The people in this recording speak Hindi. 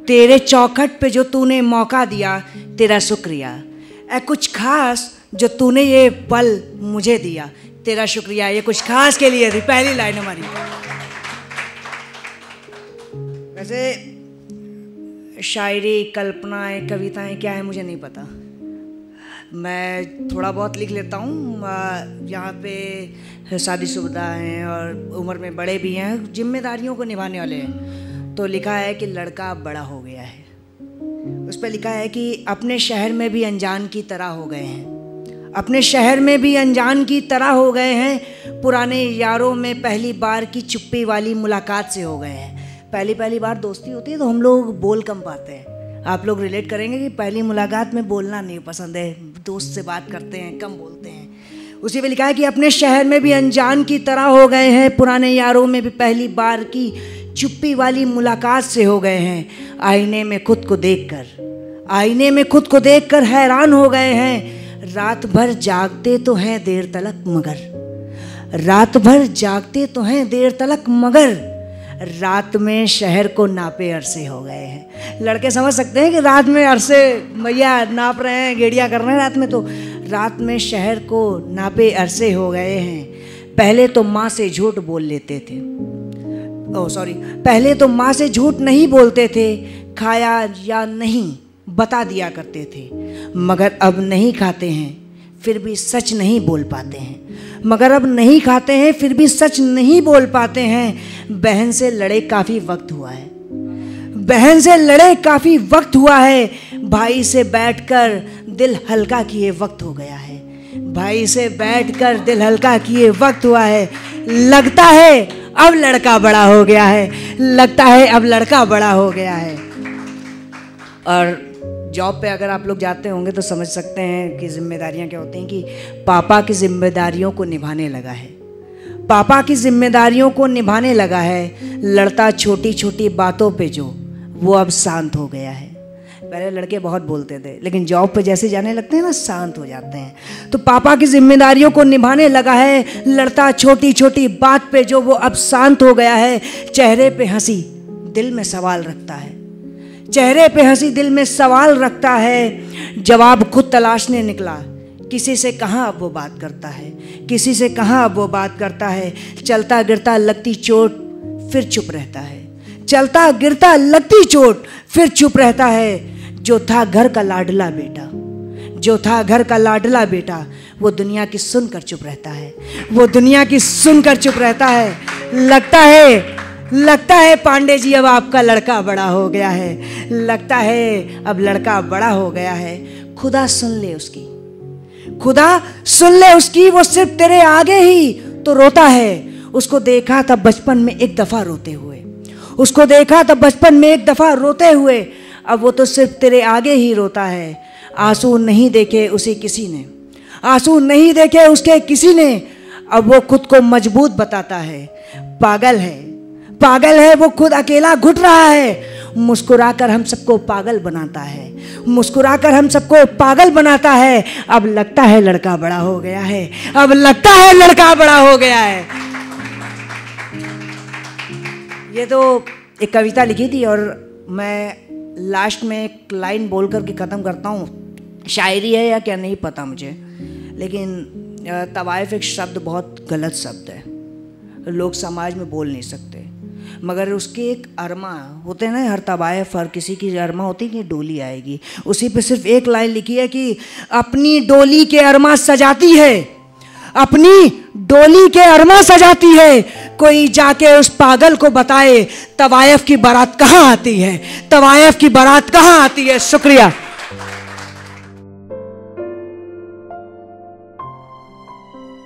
तेरे चौखट पे जो तूने मौका दिया तेरा शुक्रिया। कुछ खास जो तूने ये पल मुझे दिया तेरा शुक्रिया। ये कुछ खास के लिए थी पहली लाइन हमारी। वैसे शायरी, कल्पनाएं, कविताएं क्या है मुझे नहीं पता। मैं थोड़ा बहुत लिख लेता हूँ। यहाँ पे शादीशुदा हैं और उम्र में बड़े भी हैं, जिम्मेदारियों को निभाने वाले हैं। तो लिखा है कि लड़का बड़ा हो गया है। उस पर लिखा है कि अपने शहर में भी अनजान की तरह हो गए हैं। अपने शहर में भी अनजान की तरह हो गए हैं। पुराने यारों में पहली बार की चुप्पी वाली मुलाकात से हो गए हैं। पहली बार दोस्ती होती है तो हम लोग बोल कम पाते हैं। आप लोग रिलेट करेंगे कि पहली मुलाकात में बोलना नहीं पसंद है, दोस्त से बात करते हैं, कम बोलते हैं। उसी पे लिखा है कि अपने शहर में भी अनजान की तरह हो गए हैं। पुराने यारों में भी पहली बार की चुप्पी वाली मुलाकात से हो गए हैं। आईने में खुद को देखकर हैरान हो गए हैं। रात भर जागते तो हैं देर तलक मगर रात में शहर को नापे अरसे हो गए हैं। लड़के समझ सकते हैं कि रात में अरसे भैया नाप रहे हैं, गेड़ियाँ कर रहे हैं रात में, तो रात में शहर को नापे अरसे हो गए हैं। पहले तो माँ से झूठ नहीं बोलते थे, खाया या नहीं बता दिया करते थे। मगर अब नहीं खाते हैं फिर भी सच नहीं बोल पाते हैं। बहन से लड़े काफ़ी वक्त हुआ है। भाई से बैठकर दिल हल्का किए वक्त हुआ है। लगता है अब लड़का बड़ा हो गया है। और जॉब पे अगर आप लोग जाते होंगे तो समझ सकते हैं कि जिम्मेदारियां क्या होती हैं। कि पापा की जिम्मेदारियों को निभाने लगा है। लड़ता छोटी छोटी बातों पे जो वो अब शांत हो गया है। पहले लड़के बहुत बोलते थे लेकिन जॉब पे जैसे जाने लगते हैं ना शांत हो जाते हैं। तो पापा की जिम्मेदारियों को निभाने लगा है। लड़ता छोटी छोटी बात पे जो वो अब शांत हो गया है। चेहरे पे हंसी दिल में सवाल रखता है। जवाब खुद तलाशने निकला। किसी से कहाँ अब वो बात करता है। चलता गिरता लगती चोट फिर चुप रहता है। जो था घर का लाडला बेटा वो दुनिया की सुनकर चुप रहता है। लगता है पांडे जी अब आपका लड़का बड़ा हो गया है। खुदा सुन ले उसकी वो सिर्फ तेरे आगे ही तो रोता है। उसको देखा था बचपन में एक दफा रोते हुए। अब वो तो सिर्फ तेरे आगे ही रोता है। आंसू नहीं देखे उसके किसी ने। अब वो खुद को मजबूत बताता है। पागल है वो खुद अकेला घुट रहा है। मुस्कुराकर हम सबको पागल बनाता है। अब लगता है लड़का बड़ा हो गया है। ये तो एक कविता लिखी थी और मैं लास्ट में एक लाइन बोल करके ख़त्म करता हूँ। शायरी है या क्या नहीं पता मुझे, लेकिन तवाइफ एक शब्द बहुत गलत शब्द है, लोग समाज में बोल नहीं सकते। मगर उसके एक अरमा होते हैं ना, हर तवाइफ हर किसी की अरमा होती है कि डोली आएगी। उसी पे सिर्फ एक लाइन लिखी है कि अपनी डोली के अरमा सजाती है। कोई जाके उस पागल को बताए तवाइफ की बारात कहाँ आती है। शुक्रिया।